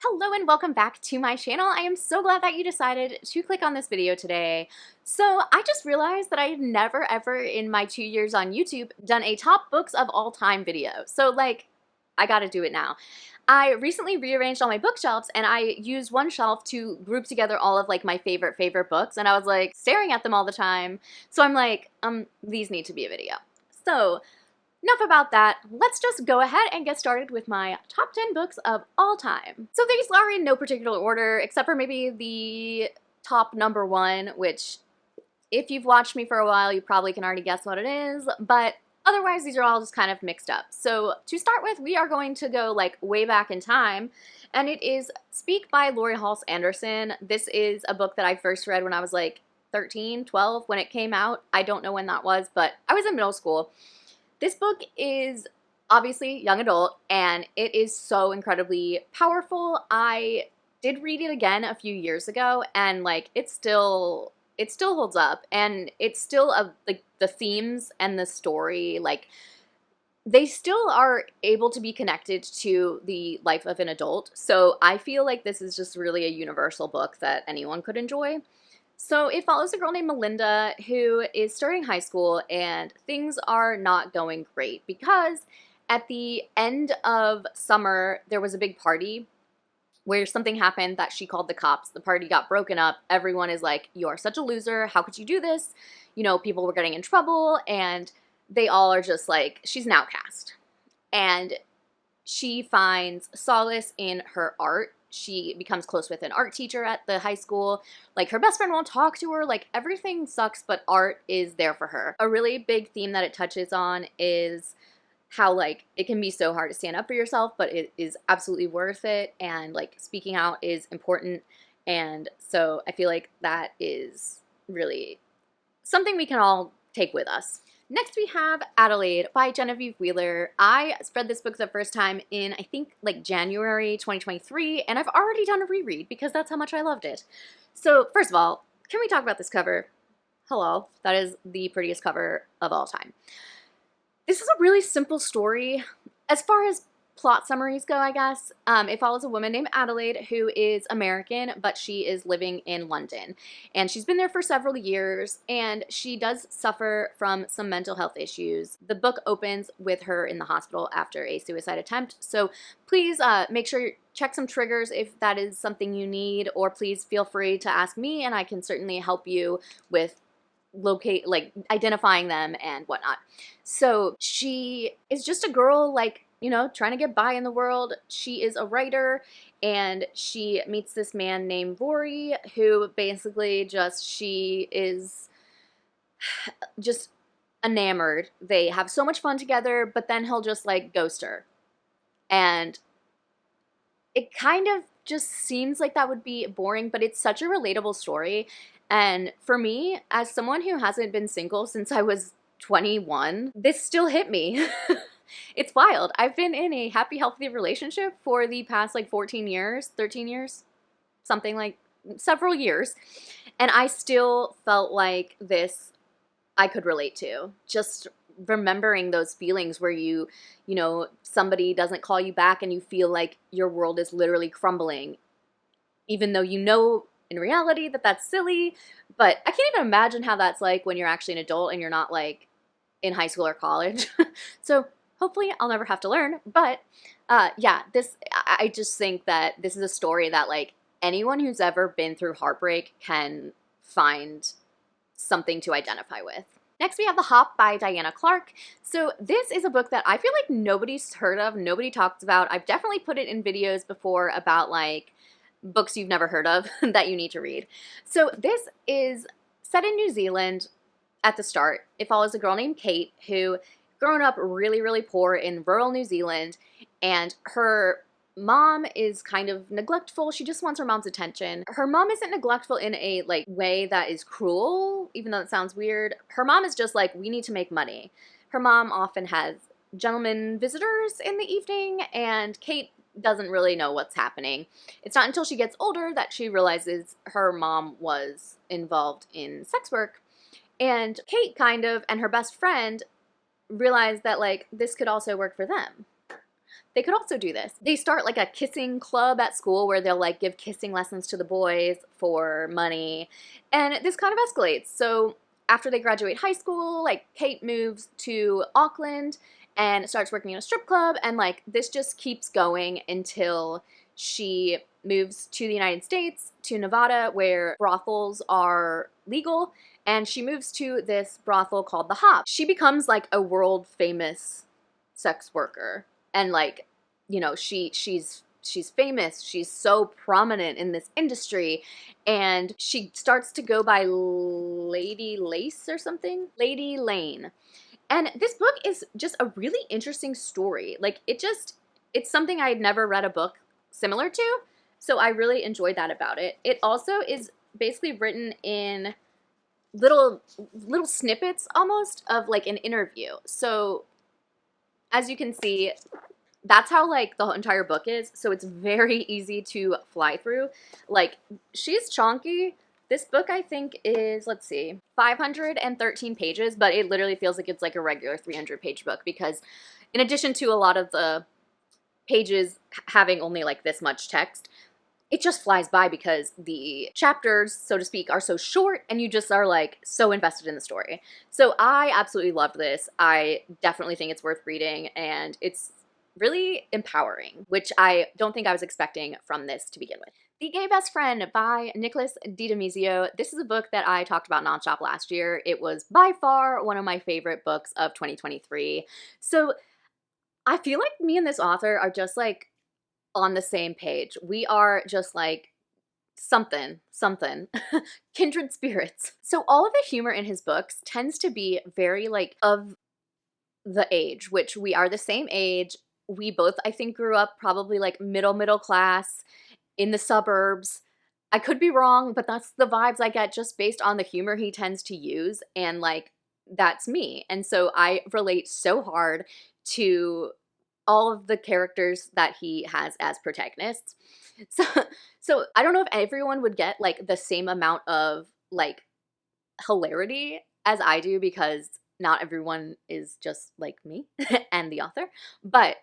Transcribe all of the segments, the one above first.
Hello and welcome back to my channel. I am so glad that you decided to click on this video today. So I just realized that I've never ever in my 2 years on YouTube done a top books of all time video. So I gotta do it now. I recently rearranged all my bookshelves and I used one shelf to group together all of my favorite books, and I was staring at them all the time. So I'm these need to be a video. So enough about that. Let's just go ahead and get started with my top 10 books of all time. So these are in no particular order, except for maybe the top number one, which if you've watched me for a while, you probably can already guess what it is, but otherwise these are all just kind of mixed up. So to start with, we are going to go way back in time, and it is Speak by Lori Halse Anderson. This is a book that I first read when I was 13, 12 when it came out. I don't know when that was, but I was in middle school. This book is obviously young adult, and it is so incredibly powerful. I did read it again a few years ago, and it still holds up, and it's still the themes and the story, they still are able to be connected to the life of an adult. So I feel like this is just really a universal book that anyone could enjoy. So it follows a girl named Melinda who is starting high school, and things are not going great because at the end of summer there was a big party where something happened that she called the cops. The party got broken up. Everyone is like, "You're such a loser. How could you do this?" You know, people were getting in trouble, and they all are just she's an outcast. And she finds solace in her art. She becomes close with an art teacher at the high school. Her best friend won't talk to her. Everything sucks, but art is there for her. A really big theme that it touches on is how it can be so hard to stand up for yourself, but it is absolutely worth it, and speaking out is important. And so I feel like that is really something we can all take with us. Next we have Adelaide by Genevieve Wheeler. I read this book the first time in, I think, January 2023, and I've already done a reread because that's how much I loved it. So first of all, can we talk about this cover? Hello, that is the prettiest cover of all time. This is a really simple story as far as plot summaries go, I guess. It follows a woman named Adelaide who is American, but she is living in London. And she's been there for several years, and she does suffer from some mental health issues. The book opens with her in the hospital after a suicide attempt. So please make sure you check some triggers if that is something you need, or please feel free to ask me, and I can certainly help you with identifying them and whatnot. So she is just a girl trying to get by in the world. She is a writer, and she meets this man named Rory who basically she is just enamored. They have so much fun together, but then he'll just ghost her. And it kind of just seems like that would be boring, but it's such a relatable story. And for me, as someone who hasn't been single since I was 21, this still hit me. It's wild. I've been in a happy, healthy relationship for the past 14 years, 13 years, something several years. And I still felt like this I could relate to. Just remembering those feelings where you know, somebody doesn't call you back and you feel like your world is literally crumbling, even though you know in reality that that's silly. But I can't even imagine how that's when you're actually an adult and you're not in high school or college. So hopefully I'll never have to learn. But yeah, I just think that this is a story that anyone who's ever been through heartbreak can find something to identify with. Next we have The Hop by Diana Clark. So this is a book that I feel like nobody's heard of, nobody talks about. I've definitely put it in videos before about books you've never heard of that you need to read. So this is set in New Zealand at the start. It follows a girl named Kate who grown up really, really poor in rural New Zealand, and her mom is kind of neglectful. She just wants her mom's attention. Her mom isn't neglectful in a way that is cruel, even though it sounds weird. Her mom is just we need to make money. Her mom often has gentlemen visitors in the evening, and Kate doesn't really know what's happening. It's not until she gets older that she realizes her mom was involved in sex work. And Kate and her best friend realize that this could also work for them. they could also do this. They start like a kissing club at school where they'll like give kissing lessons to the boys for money, and this kind of escalates. So after they graduate high school, like Kate moves to Auckland and starts working in a strip club, and like this just keeps going until she moves to the United States, to Nevada, where brothels are legal, and she moves to this brothel called the Hop. She becomes like a world famous sex worker, and like, you know, she's famous, she's so prominent in this industry, and she starts to go by Lady Lace or something, Lady Lane. And this book is just a really interesting story. Like it's something I had never read a book similar to, so I really enjoyed that about it. It also is basically written in little snippets almost of like an interview. So as you can see, that's how like the entire book is, so it's very easy to fly through. Like, she's chonky. This book, I think, is, let's see, 513 pages, but it literally feels like it's like a regular 300-page book, because in addition to a lot of the pages having only like this much text, it just flies by because the chapters, so to speak, are so short, and you just are like so invested in the story. So I absolutely loved this. I definitely think it's worth reading, and it's really empowering, which I don't think I was expecting from this to begin with. The Gay Best Friend by Nicholas DiDomizio. This is a book that I talked about nonstop last year. It was by far one of my favorite books of 2023. So I feel like me and this author are just like on the same page. We are just like something, kindred spirits. So all of the humor in his books tends to be very like of the age, which we are the same age. We both, I think, grew up probably like middle class in the suburbs. I could be wrong, but that's the vibes I get just based on the humor he tends to use, and like that's me. And so I relate so hard to all of the characters that he has as protagonists. So I don't know if everyone would get like the same amount of like hilarity as I do, because not everyone is just like me and the author, but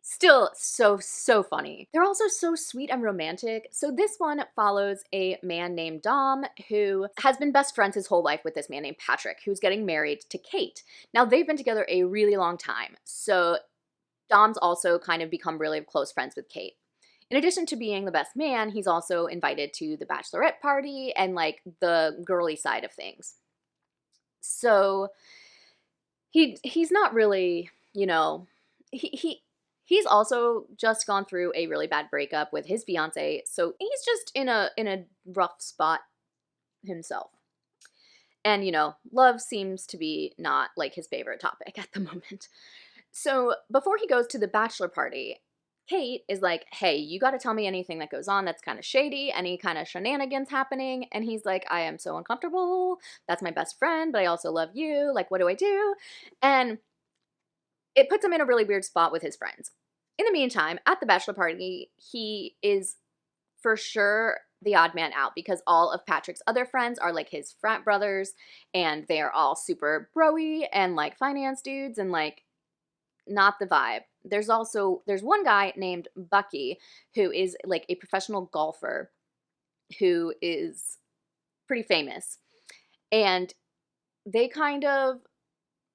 still so funny. They're also so sweet and romantic. So this one follows a man named Dom who has been best friends his whole life with this man named Patrick, who's getting married to Kate. Now they've been together a really long time, so Dom's also kind of become really close friends with Kate. In addition to being the best man, he's also invited to the bachelorette party and like the girly side of things. So he's not really, you know, he's also just gone through a really bad breakup with his fiance, so he's just in a rough spot himself. And, you know, love seems to be not like his favorite topic at the moment. So before he goes to the bachelor party, Kate is like, hey, you got to tell me anything that goes on that's kind of shady, any kind of shenanigans happening. And he's like, I am so uncomfortable. That's my best friend, but I also love you. Like, what do I do? And it puts him in a really weird spot with his friends. In the meantime, at the bachelor party, he is for sure the odd man out, because all of Patrick's other friends are like his frat brothers, and they are all super bro-y and like finance dudes, and like not the vibe. There's one guy named Bucky who is like a professional golfer who is pretty famous, and they kind of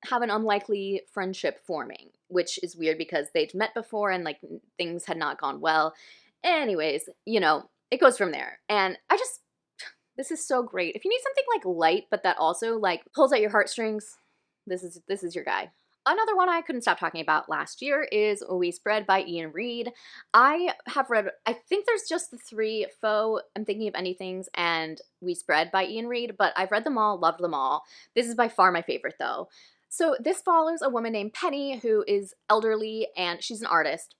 have an unlikely friendship forming, which is weird because they'd met before and like things had not gone well. Anyways, you know, it goes from there. And this is so great. If you need something like light but that also like pulls at your heartstrings, this is your guy. Another one I couldn't stop talking about last year is We Spread by Ian Reid. I have read, I think there's just the three, Faux, I'm Thinking of Anythings, and We Spread by Ian Reid, but I've read them all, loved them all. This is by far my favorite though. So this follows a woman named Penny who is elderly, and she's an artist,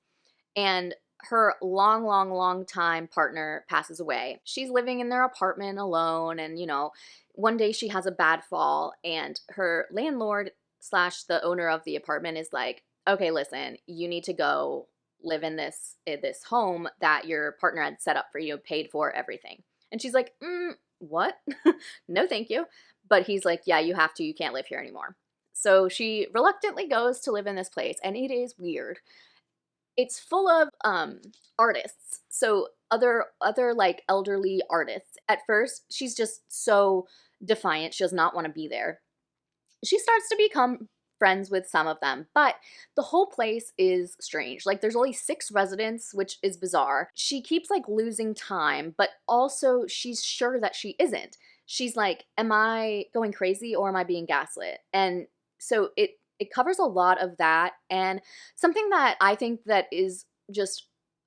and her long time partner passes away. She's living in their apartment alone, and you know, one day she has a bad fall, and her landlord / the owner of the apartment is like, okay, listen, you need to go live in this home that your partner had set up for you, paid for, everything. And she's like, what? No, thank you. But he's like, yeah, you have to, you can't live here anymore. So she reluctantly goes to live in this place, and it is weird. it's full of artists. So other like elderly artists. At first, she's just so defiant. She does not want to be there. She starts to become friends with some of them, but the whole place is strange. Like there's only 6 residents, which is bizarre. She keeps like losing time, but also she's sure that she isn't. She's like, am I going crazy or am I being gaslit? And so it covers a lot of that, and something that I think that is just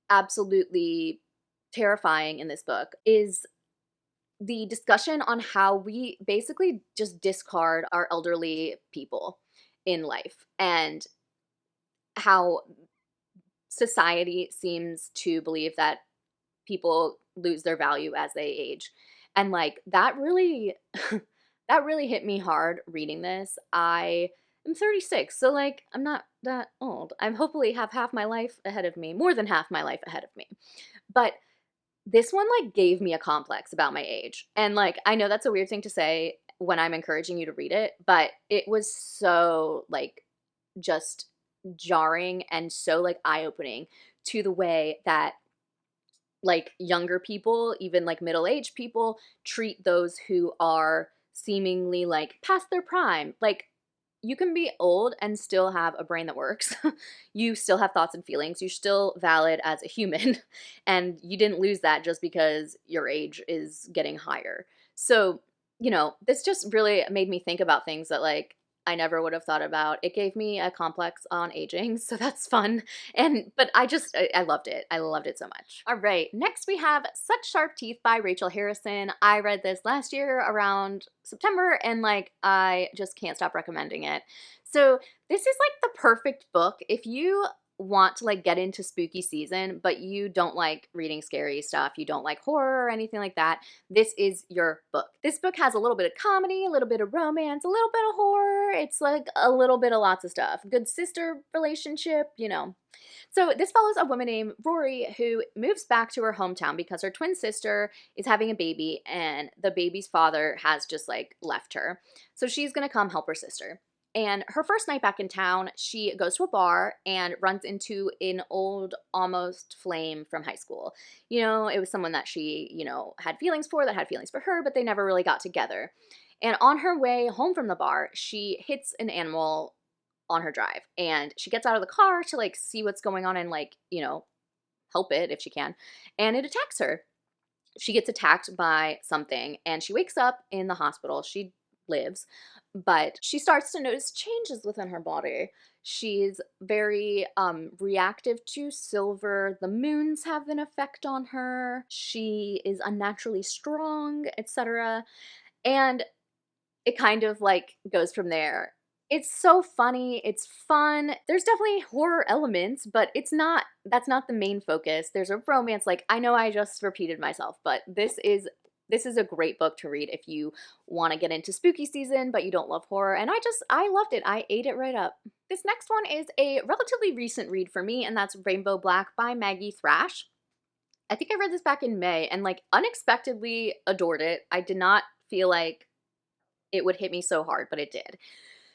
absolutely terrifying in this book is the discussion on how we basically just discard our elderly people in life, and how society seems to believe that people lose their value as they age. And like that really that really hit me hard reading this. I am 36, so like I'm not that old. I'm hopefully have half my life ahead of me, more than half my life ahead of me. But this one like gave me a complex about my age. And like I know that's a weird thing to say when I'm encouraging you to read it, but it was so like just jarring and so like eye-opening to the way that like younger people, even like middle-aged people, treat those who are seemingly like past their prime. Like you can be old and still have a brain that works. You still have thoughts and feelings. You're still valid as a human. And you didn't lose that just because your age is getting higher. So, this just really made me think about things that like I never would have thought about. It gave me a complex on aging, so that's fun. But I loved it. I loved it so much. All right, next we have Such Sharp Teeth by Rachel Harrison. I read this last year around September, and like I just can't stop recommending it. So this is like the perfect book if you want to like get into spooky season, but you don't like reading scary stuff, you don't like horror or anything like that, this is your book. This book has a little bit of comedy, a little bit of romance, a little bit of horror. It's like a little bit of lots of stuff. Good sister relationship. So this follows a woman named Rory who moves back to her hometown because her twin sister is having a baby and the baby's father has just like left her. So she's gonna come help her sister. And her first night back in town, she goes to a bar and runs into an old almost flame from high school. It was someone that she, had feelings for, that had feelings for her, but they never really got together. And on her way home from the bar, she hits an animal on her drive. And she gets out of the car to like see what's going on and like, help it if she can. And it attacks her. She gets attacked by something and she wakes up in the hospital. She lives, but she starts to notice changes within her body. She's very reactive to silver. The moons have an effect on her. She is unnaturally strong, etc. And it kind of like goes from there. It's so funny, it's fun. There's definitely horror elements, but that's not the main focus. There's a romance. Like I know I just repeated myself, but this is a great book to read if you want to get into spooky season, but you don't love horror. And I loved it. I ate it right up. This next one is a relatively recent read for me, and that's Rainbow Black by Maggie Thrash. I think I read this back in May and like unexpectedly adored it. I did not feel like it would hit me so hard, but it did.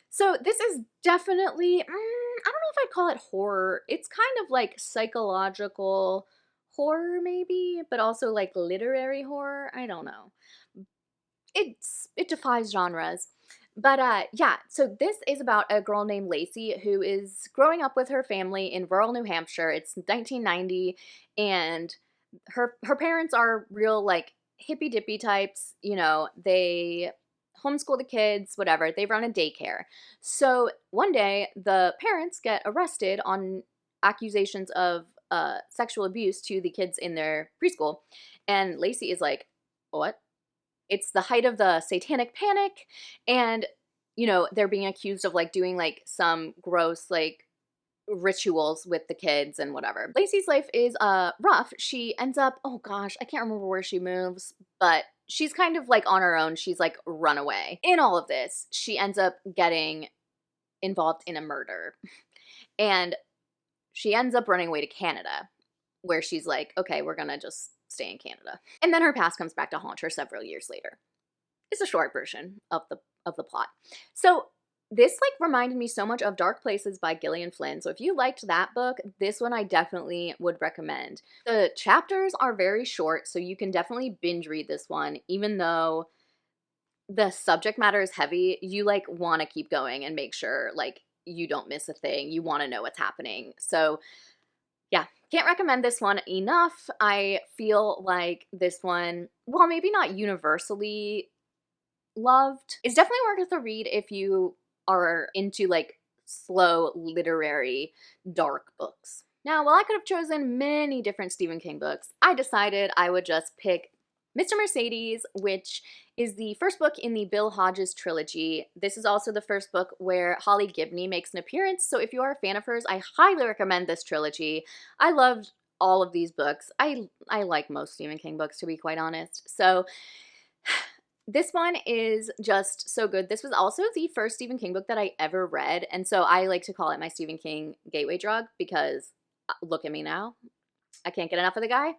So this is definitely, I don't know if I'd call it horror. It's kind of like psychological horror maybe, but also like literary horror. I don't know. It defies genres. But yeah, so this is about a girl named Lacey who is growing up with her family in rural New Hampshire. It's 1990, and her parents are real like hippy dippy types. They homeschool the kids, whatever. They run a daycare. So one day the parents get arrested on accusations of sexual abuse to the kids in their preschool. And Lacey is like, what? It's the height of the satanic panic. And, they're being accused of like doing like some gross like rituals with the kids and whatever. Lacey's life is rough. She ends up, oh gosh, I can't remember where she moves, but she's kind of like on her own. She's like run away. In all of this, she ends up getting involved in a murder. And she ends up running away to Canada, where she's like, okay, we're gonna just stay in Canada. And then her past comes back to haunt her several years later. It's a short version of the plot. So This like reminded me so much of Dark Places by Gillian Flynn. So if you liked that book, this one I definitely would recommend. The chapters are very short, so you can definitely binge read this one, even though the subject matter is heavy. You like want to keep going and make sure like you don't miss a thing. You want to know what's happening. So yeah, can't recommend this one enough. I feel like this one, well, maybe not universally loved. It's definitely worth a read if you are into like slow, literary, dark books. Now, while I could have chosen many different Stephen King books, I decided I would just pick Mr. Mercedes, which is the first book in the Bill Hodges trilogy. This is also the first book where Holly Gibney makes an appearance, so if you are a fan of hers, I highly recommend this trilogy. I loved all of these books. I like most Stephen King books, to be quite honest. So this one is just so good. This was also the first Stephen King book that I ever read, and so I like to call it my Stephen King gateway drug because look at me now. I can't get enough of the guy.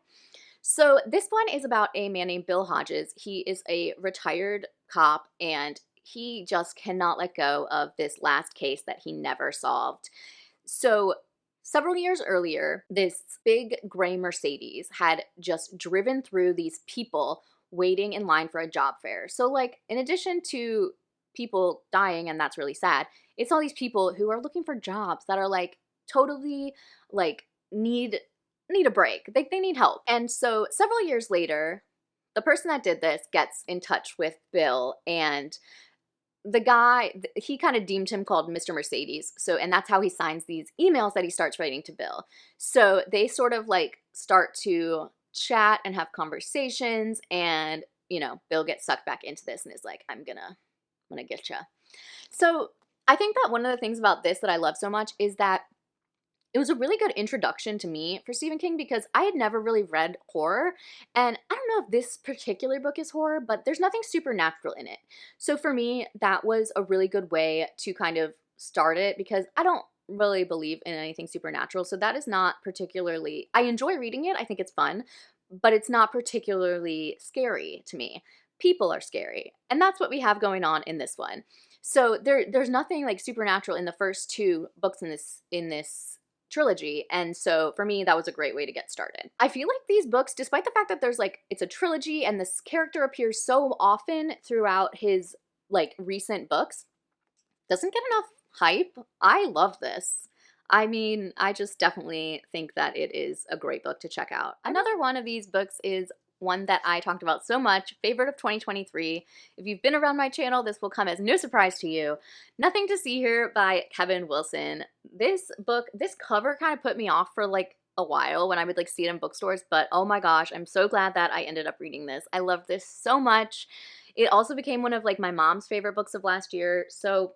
So this one is about a man named Bill Hodges. He is a retired cop, and he just cannot let go of this last case that he never solved. So several years earlier, this big gray Mercedes had just driven through these people waiting in line for a job fair. So like in addition to people dying, and that's really sad, it's all these people who are looking for jobs that are like totally like need a break. They need help. And so several years later, the person that did this gets in touch with Bill, and the guy, he kind of deemed him called Mr. Mercedes. So, and that's how he signs these emails that he starts writing to Bill. So they sort of like start to chat and have conversations, and, you know, Bill gets sucked back into this and is like, I'm gonna get ya. So I think that one of the things about this that I love so much is that it was a really good introduction to me for Stephen King because I had never really read horror, and I don't know if this particular book is horror, but there's nothing supernatural in it. So for me, that was a really good way to kind of start it because I don't really believe in anything supernatural, so that is not particularly, I enjoy reading it, I think it's fun, but it's not particularly scary to me. People are scary, and that's what we have going on in this one. So there's nothing like supernatural in the first two books in this trilogy, and so for me that was a great way to get started. I feel like these books, despite the fact that there's like it's a trilogy and this character appears so often throughout his like recent books, doesn't get enough hype. I love this. I mean, I just definitely think that it is a great book to check out. Another one of these books is one that I talked about so much, favorite of 2023. If you've been around my channel, this will come as no surprise to you. Nothing to See Here by Kevin Wilson. This book, this cover kind of put me off for like a while when I would like see it in bookstores, but oh my gosh, I'm so glad that I ended up reading this. I love this so much. It also became one of like my mom's favorite books of last year, so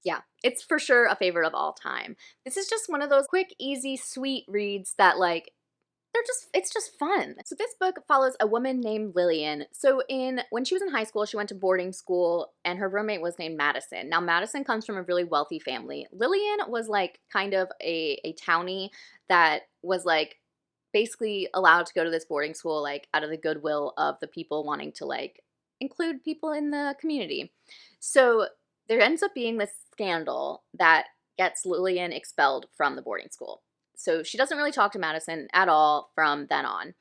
yeah, it's for sure a favorite of all time. This is just one of those quick, easy, sweet reads that like it's just fun. So this book follows a woman named Lillian. So when she was in high school, she went to boarding school and her roommate was named Madison. Now Madison comes from a really wealthy family. Lillian was like kind of a townie that was like basically allowed to go to this boarding school like out of the goodwill of the people wanting to like include people in the community. So there ends up being this scandal that gets Lillian expelled from the boarding school. So she doesn't really talk to Madison at all from then on.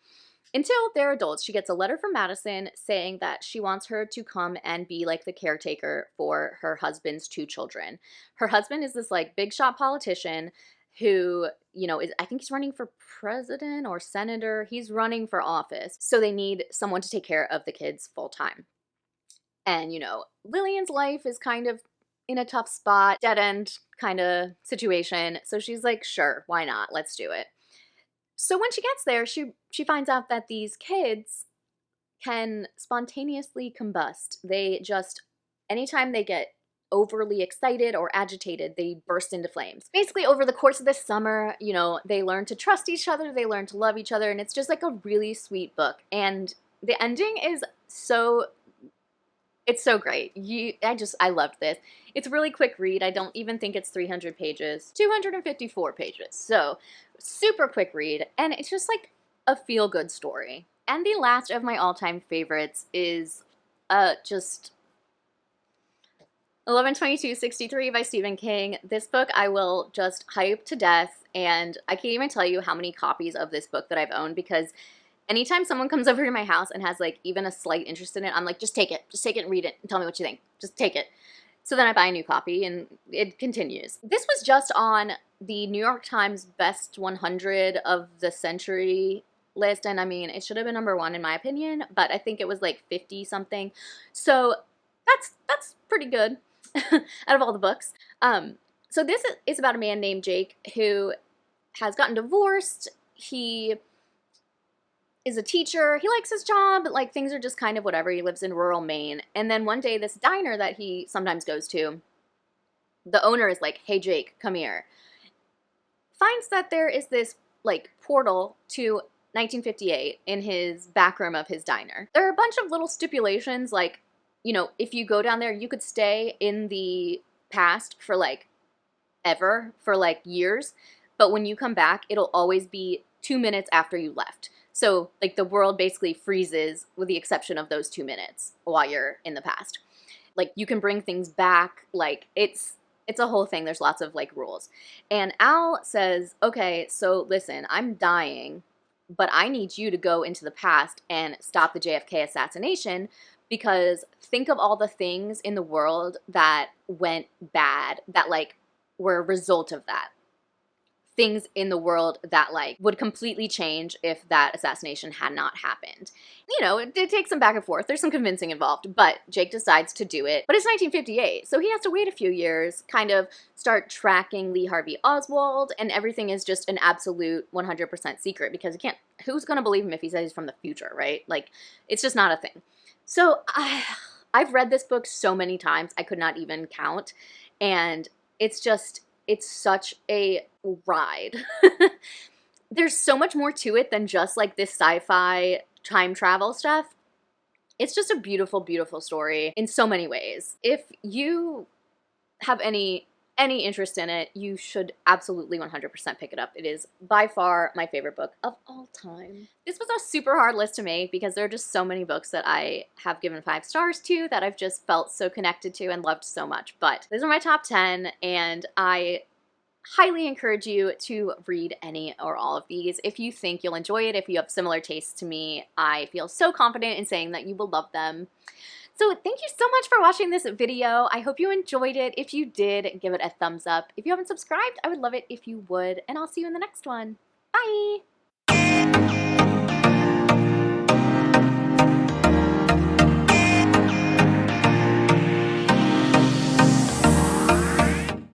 Until they're adults, she gets a letter from Madison saying that she wants her to come and be like the caretaker for her husband's two children. Her husband is this like big shot politician who, you know, I think he's running for president or senator. He's running for office. So they need someone to take care of the kids full time. And, you know, Lillian's life is kind of in a tough spot, dead end kind of situation. So she's like, sure, why not? Let's do it. So when she gets there, she finds out that these kids can spontaneously combust. They just, anytime they get overly excited or agitated, they burst into flames. Basically, over the course of this summer, you know, they learn to trust each other, they learn to love each other, and it's just like a really sweet book. And the ending is it's so great. I loved this. It's a really quick read. I don't even think it's 300 pages. 254 pages. So super quick read. And it's just like a feel-good story. And the last of my all-time favorites is just 11/22/63 by Stephen King. This book I will just hype to death, and I can't even tell you how many copies of this book that I've owned, because anytime someone comes over to my house and has like even a slight interest in it, I'm like, just take it and read it and tell me what you think. Just take it. So then I buy a new copy and it continues. This was just on the New York Times Best 100 of the Century list, and I mean, it should have been #1 in my opinion, but I think it was like 50 something. So that's pretty good out of all the books. So this is about a man named Jake who has gotten divorced. He is a teacher. He likes his job, but like things are just kind of whatever. He lives in rural Maine. And then one day this diner that he sometimes goes to, the owner is like, "Hey Jake, come here." Finds that there is this like portal to 1958 in his back room of his diner. There are a bunch of little stipulations, like, you know, if you go down there, you could stay in the past for like ever, for like years, but when you come back, it'll always be 2 minutes after you left. So like the world basically freezes with the exception of those 2 minutes while you're in the past. Like you can bring things back, like it's a whole thing. There's lots of like rules. And Al says, "Okay, so listen, I'm dying, but I need you to go into the past and stop the JFK assassination, because think of all the things in the world that went bad, that like were a result of that. Things in the world that like would completely change if that assassination had not happened." You know, it takes some back and forth. There's some convincing involved, but Jake decides to do it. But it's 1958, so he has to wait a few years, kind of start tracking Lee Harvey Oswald, and everything is just an absolute 100% secret, because you can't, who's gonna believe him if he says he's from the future, right? Like, it's just not a thing. So I've read this book so many times, I could not even count, and it's such a ride. There's so much more to it than just like this sci-fi time travel stuff. It's just a beautiful, beautiful story in so many ways. If you have any interest in it, you should absolutely 100% pick it up. It is by far my favorite book of all time. This was a super hard list to make because there are just so many books that I have given 5 stars to, that I've just felt so connected to and loved so much. But these are my top 10, and I highly encourage you to read any or all of these. If you think you'll enjoy it, if you have similar tastes to me, I feel so confident in saying that you will love them. So thank you so much for watching this video. I hope you enjoyed it. If you did, give it a thumbs up. If you haven't subscribed, I would love it if you would, and I'll see you in the next one. Bye!